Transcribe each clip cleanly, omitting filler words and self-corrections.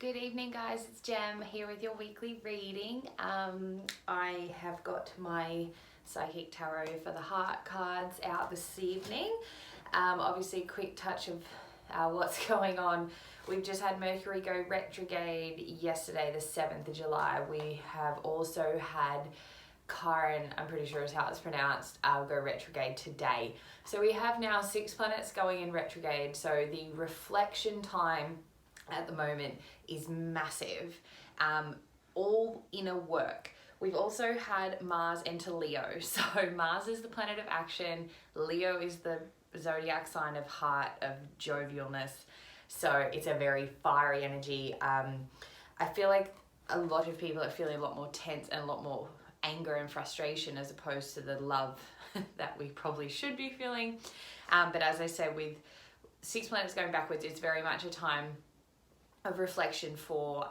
Good evening, guys. It's Jem here with your weekly reading. I have got my Psychic Tarot for the Heart cards out this evening. Obviously, a quick touch of what's going on. We've just had Mercury go retrograde yesterday, the 7th of July. We have also had Chiron, I'm pretty sure is how it's pronounced, go retrograde today. So we have now 6 planets going in retrograde. So the reflection time at the moment is massive, all inner work. We've also had Mars enter Leo. So Mars is the planet of action, Leo is the zodiac sign of heart, of jovialness. So it's a very fiery energy. I feel like a lot of people are feeling a lot more tense and a lot more anger and frustration as opposed to the love that we probably should be feeling. But as I said, with 6 planets going backwards, it's very much a time of reflection for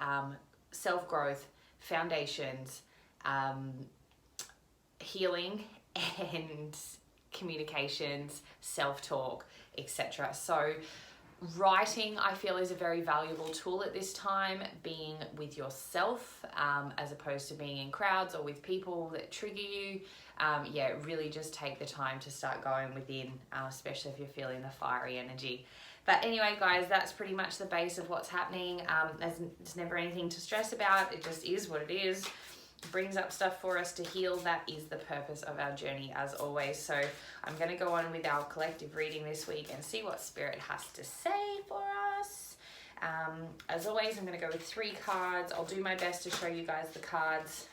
self-growth, foundations, healing and communications, self-talk, etc. So writing, I feel, is a very valuable tool at this time, being with yourself as opposed to being in crowds or with people that trigger you. Really just take the time to start going within, especially if you're feeling the fiery energy. But anyway, guys, that's pretty much the base of what's happening. There's never anything to stress about. It just is what it is. It brings up stuff for us to heal. That is the purpose of our journey, as always. So I'm going to go on with our collective reading this week and see what Spirit has to say for us. As always, I'm going to go with 3 cards. I'll do my best to show you guys the cards.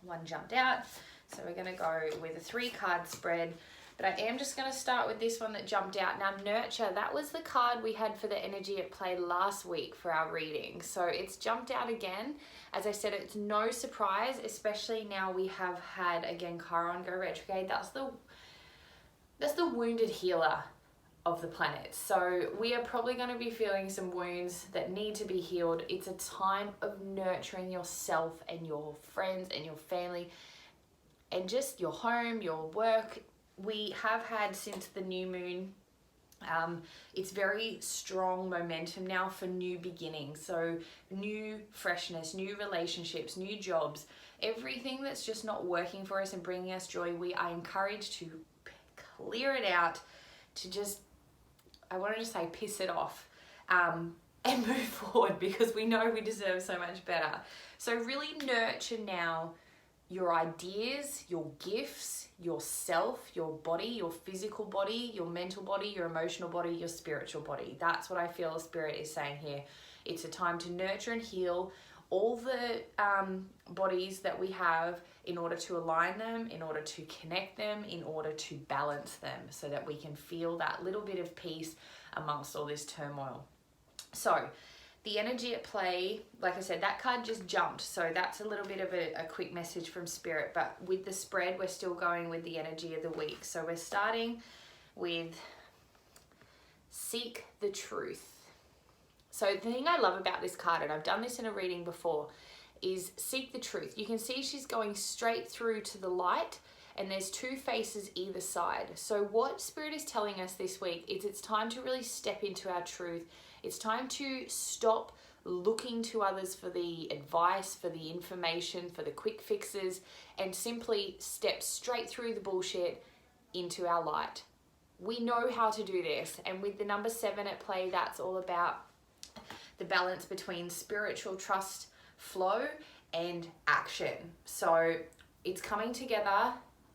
One jumped out. So we're going to go with a 3-card spread. But I am just going to start with this one that jumped out. Now, Nurture, that was the card we had for the energy at play last week for our reading. So it's jumped out again. As I said, it's no surprise, especially now we have had, again, Chiron go retrograde. That's the wounded healer of the planet. So we are probably going to be feeling some wounds that need to be healed. It's a time of nurturing yourself and your friends and your family and just your home, your work. We have had since the new moon, it's very strong momentum now for new beginnings. So new freshness, new relationships, new jobs, everything that's just not working for us and bringing us joy, we are encouraged to clear it out, to just, I wanted to say piss it off, and move forward, because we know we deserve so much better. So really nurture now your ideas, your gifts, yourself, your body, your physical body, your mental body, your emotional body, your spiritual body. That's what I feel Spirit is saying here. It's a time to nurture and heal all the bodies that we have in order to align them, in order to connect them, in order to balance them, so that we can feel that little bit of peace amongst all this turmoil. So the energy at play, like I said, that card just jumped. So that's a little bit of a quick message from Spirit. But with the spread, we're still going with the energy of the week. So we're starting with Seek the Truth. So the thing I love about this card, and I've done this in a reading before, is Seek the Truth. You can see she's going straight through to the light, and there's 2 faces either side. So what Spirit is telling us this week is it's time to really step into our truth. It's time to stop looking to others for the advice, for the information, for the quick fixes, and simply step straight through the bullshit into our light. We know how to do this, and with the number 7 at play, that's all about the balance between spiritual trust, flow, and action. So it's coming together,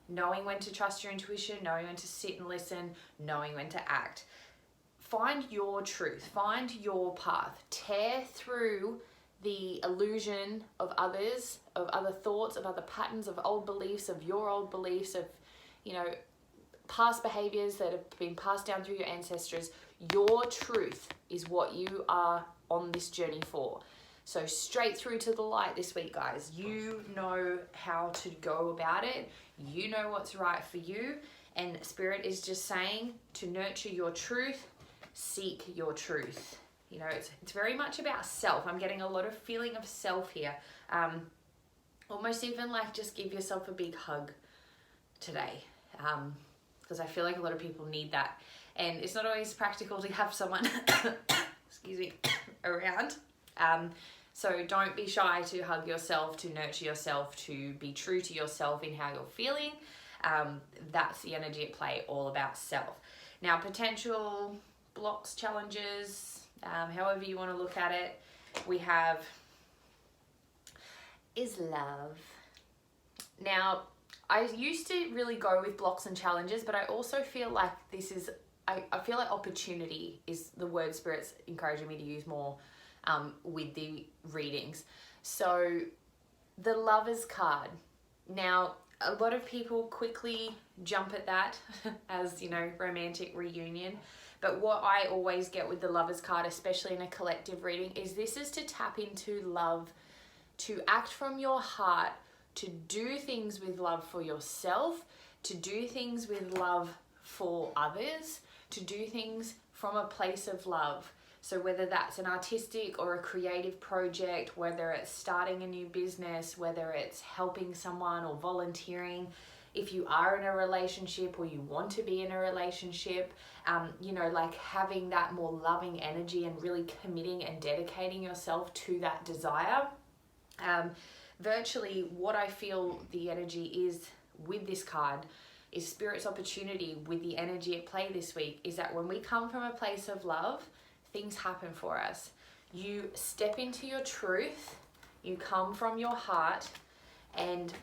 knowing when to trust your intuition, knowing when to sit and listen, knowing when to act. Find your truth, find your path, tear through the illusion of others, of other thoughts, of other patterns, of old beliefs, of your old beliefs, of, past behaviors that have been passed down through your ancestors. Your truth is what you are on this journey for. So straight through to the light this week, guys. You know how to go about it. You know what's right for you. And Spirit is just saying to nurture your truth, seek your truth. It's very much about self. I'm getting a lot of feeling of self here. Almost even like just give yourself a big hug today. Because I feel like a lot of people need that. And it's not always practical to have someone, excuse me, around. So don't be shy to hug yourself, to nurture yourself, to be true to yourself in how you're feeling. That's the energy at play, all about self. Now, potential blocks, challenges, however you want to look at it, we have is love. Now, I used to really go with blocks and challenges, but I also feel like this is, I feel like opportunity is the word Spirit's encouraging me to use more with the readings. So the Lovers card. Now, a lot of people quickly jump at that as, you know, romantic reunion. But what I always get with the Lovers card, especially in a collective reading, is this is to tap into love, to act from your heart, to do things with love for yourself, to do things with love for others, to do things from a place of love. So whether that's an artistic or a creative project, whether it's starting a new business, whether it's helping someone or volunteering, if you are in a relationship or you want to be in a relationship, you know, like having that more loving energy and really committing and dedicating yourself to that desire. Virtually what I feel the energy is with this card is Spirit's opportunity with the energy at play this week is that when we come from a place of love, things happen for us. You step into your truth, you come from your heart, and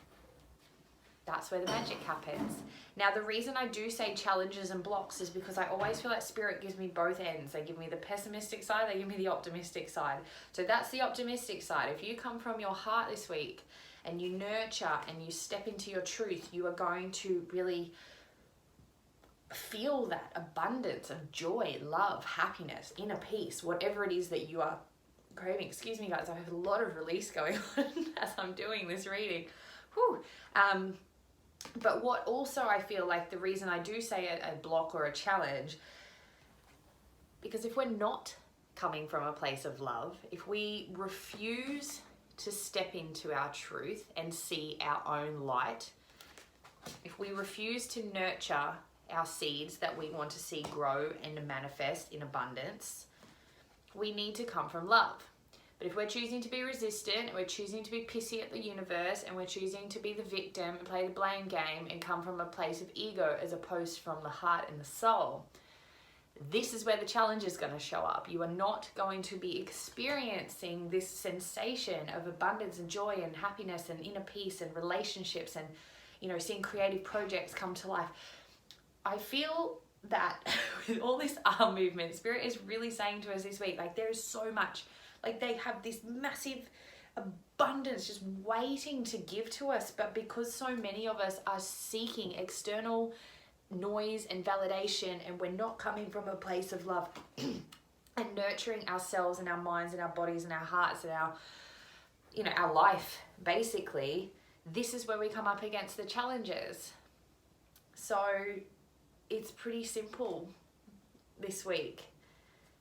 that's where the magic happens. Now, the reason I do say challenges and blocks is because I always feel like Spirit gives me both ends. They give me the pessimistic side, they give me the optimistic side. So that's the optimistic side. If you come from your heart this week and you nurture and you step into your truth, you are going to really feel that abundance of joy, love, happiness, inner peace, whatever it is that you are craving. Excuse me, guys, I have a lot of release going on as I'm doing this reading. Whew. But what also I feel like the reason I do say a block or a challenge, because if we're not coming from a place of love, if we refuse to step into our truth and see our own light, if we refuse to nurture our seeds that we want to see grow and manifest in abundance, we need to come from love. But if we're choosing to be resistant, and we're choosing to be pissy at the universe, and we're choosing to be the victim and play the blame game and come from a place of ego as opposed from the heart and the soul, this is where the challenge is going to show up. You are not going to be experiencing this sensation of abundance and joy and happiness and inner peace and relationships and, you know, seeing creative projects come to life. I feel that with all this arm movement, Spirit is really saying to us this week, like, there is so much. Like, they have this massive abundance just waiting to give to us. But because so many of us are seeking external noise and validation, and we're not coming from a place of love and nurturing ourselves and our minds and our bodies and our hearts and our, you know, our life, basically, this is where we come up against the challenges. So it's pretty simple this week.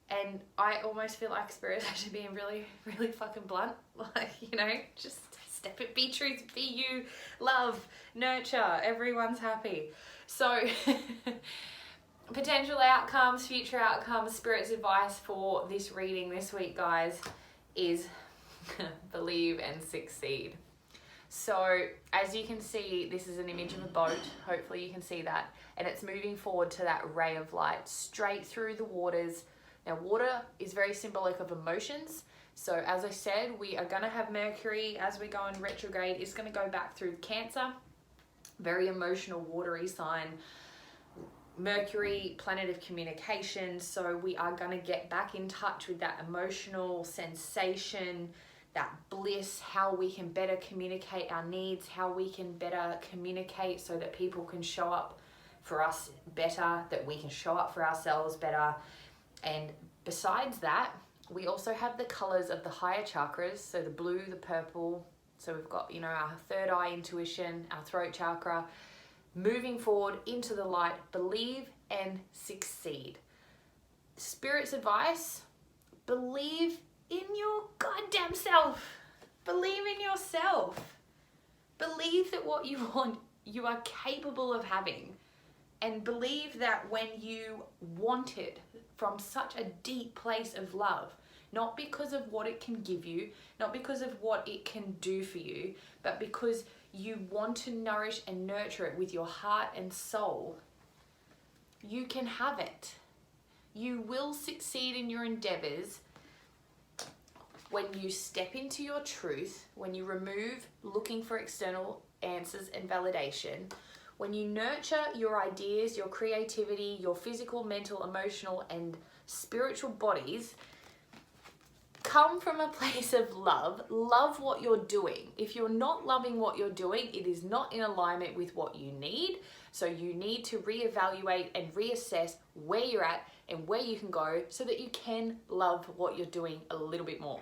And I almost feel like Spirit is actually being really, really fucking blunt. Like, you know, just step it, be truth, be you, love, nurture, everyone's happy. So potential outcomes, future outcomes, Spirit's advice for this reading this week, guys, is believe and succeed. So as you can see, this is an image of a boat. Hopefully you can see that. And it's moving forward to that ray of light straight through the waters. Now, water is very symbolic of emotions. So as I said, we are going to have Mercury as we go in retrograde. It's going to go back through Cancer, very emotional, watery sign. Mercury, planet of communication. So we are going to get back in touch with that emotional sensation, that bliss, how we can better communicate our needs, how we can better communicate so that people can show up for us better, that we can show up for ourselves better. And besides that, we also have the colors of the higher chakras. So the blue, the purple. So we've got, you know, our third eye intuition, our throat chakra, moving forward into the light, believe and succeed. Spirit's advice, believe in your goddamn self. Believe in yourself. Believe that what you want, you are capable of having. And believe that when you want it from such a deep place of love, not because of what it can give you, not because of what it can do for you, but because you want to nourish and nurture it with your heart and soul, you can have it. You will succeed in your endeavors when you step into your truth, when you remove looking for external answers and validation, when you nurture your ideas, your creativity, your physical, mental, emotional, and spiritual bodies. Come from a place of love. Love what you're doing. If you're not loving what you're doing, it is not in alignment with what you need. So you need to reevaluate and reassess where you're at and where you can go so that you can love what you're doing a little bit more.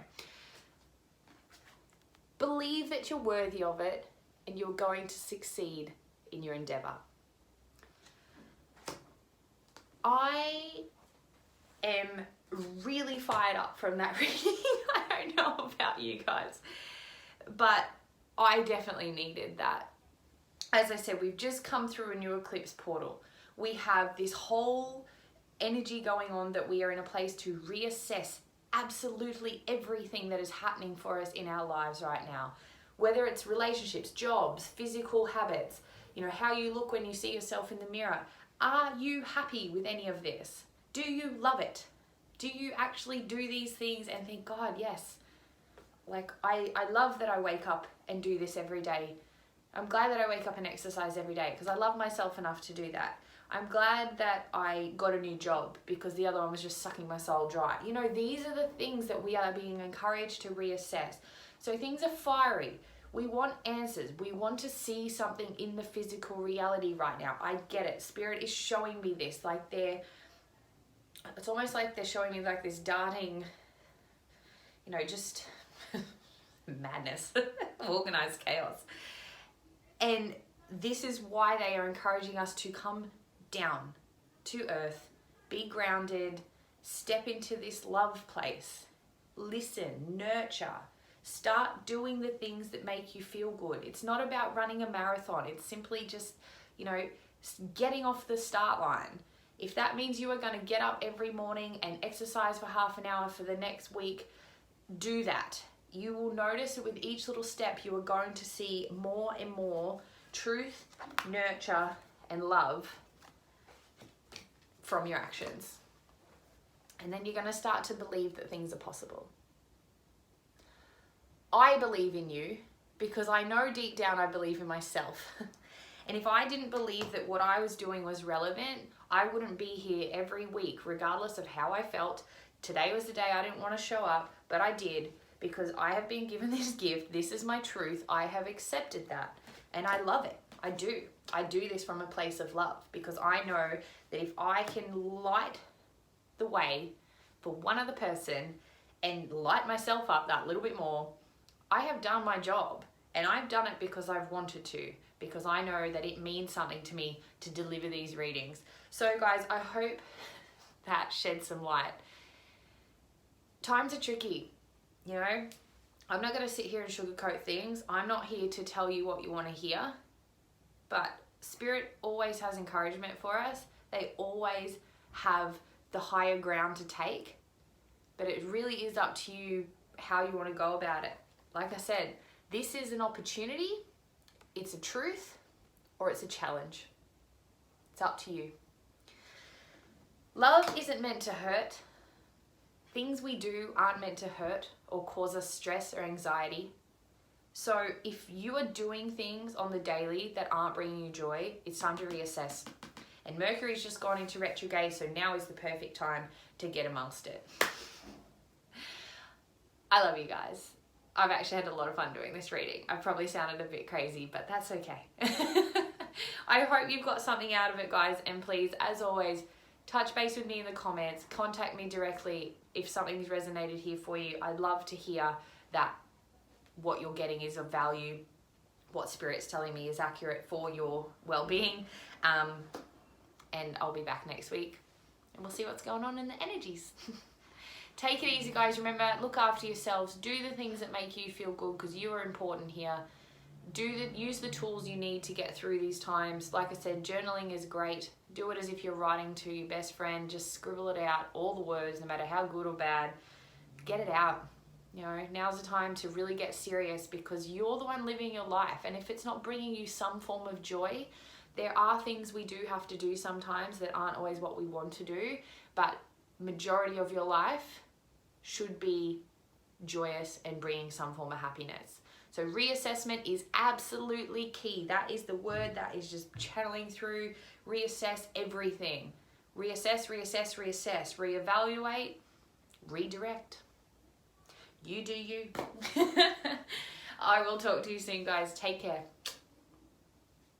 Believe that you're worthy of it and you're going to succeed in your endeavor. I am really fired up from that reading. I don't know about you guys, but I definitely needed that. As I said, we've just come through a new eclipse portal. We have this whole energy going on that we are in a place to reassess absolutely everything that is happening for us in our lives right now. Whether it's relationships, jobs, physical habits, how you look when you see yourself in the mirror. Are you happy with any of this? Do you love it? Do you actually do these things and think, God, yes. Like, I love that I wake up and do this every day. I'm glad that I wake up and exercise every day because I love myself enough to do that. I'm glad that I got a new job because the other one was just sucking my soul dry. These are the things that we are being encouraged to reassess. So things are fiery. We want answers. We want to see something in the physical reality right now. I get it. Spirit is showing me this. It's almost like they're showing me like this darting, just madness, organized chaos. And this is why they are encouraging us to come down to earth, be grounded, step into this love place, listen, nurture, start doing the things that make you feel good. It's not about running a marathon. It's simply just, getting off the start line. If that means you are going to get up every morning and exercise for half an hour for the next week, do that. You will notice that with each little step, you are going to see more and more truth, nurture, and love from your actions. And then you're going to start to believe that things are possible. I believe in you because I know deep down I believe in myself. And if I didn't believe that what I was doing was relevant, I wouldn't be here every week, regardless of how I felt. Today was the day I didn't want to show up, but I did because I have been given this gift. This is my truth. I have accepted that and I love it. I do. I do this from a place of love because I know that if I can light the way for one other person and light myself up that little bit more, I have done my job. And I've done it because I've wanted to, because I know that it means something to me to deliver these readings. So guys, I hope that sheds some light. Times are tricky, I'm not going to sit here and sugarcoat things. I'm not here to tell you what you want to hear, but Spirit always has encouragement for us. They always have the higher ground to take, but it really is up to you how you want to go about it. Like I said, this is an opportunity, it's a truth, or it's a challenge. It's up to you. Love isn't meant to hurt. Things we do aren't meant to hurt or cause us stress or anxiety. So if you are doing things on the daily that aren't bringing you joy, it's time to reassess. And Mercury's just gone into retrograde, so now is the perfect time to get amongst it. I love you guys. I've actually had a lot of fun doing this reading. I've probably sounded a bit crazy, but that's okay. I hope you've got something out of it, guys. And please, as always, touch base with me in the comments. Contact me directly if something's resonated here for you. I'd love to hear that what you're getting is of value, what Spirit's telling me is accurate for your well-being. And I'll be back next week and we'll see what's going on in the energies. Take it easy, guys. Remember, look after yourselves. Do the things that make you feel good because you are important here. Use the tools you need to get through these times. Like I said, journaling is great. Do it as if you're writing to your best friend. Just scribble it out, all the words, no matter how good or bad. get it out. You know, now's the time to really get serious, because you're the one living your life. And if it's not bringing you some form of joy, there are things we do have to do sometimes that aren't always what we want to do, but majority of your life should be joyous and bringing some form of happiness. So reassessment is absolutely key. That is the word that is just channeling through. Reassess everything. Reassess, reassess, reassess. Reevaluate, redirect. You do you. I will talk to you soon, guys. Take care.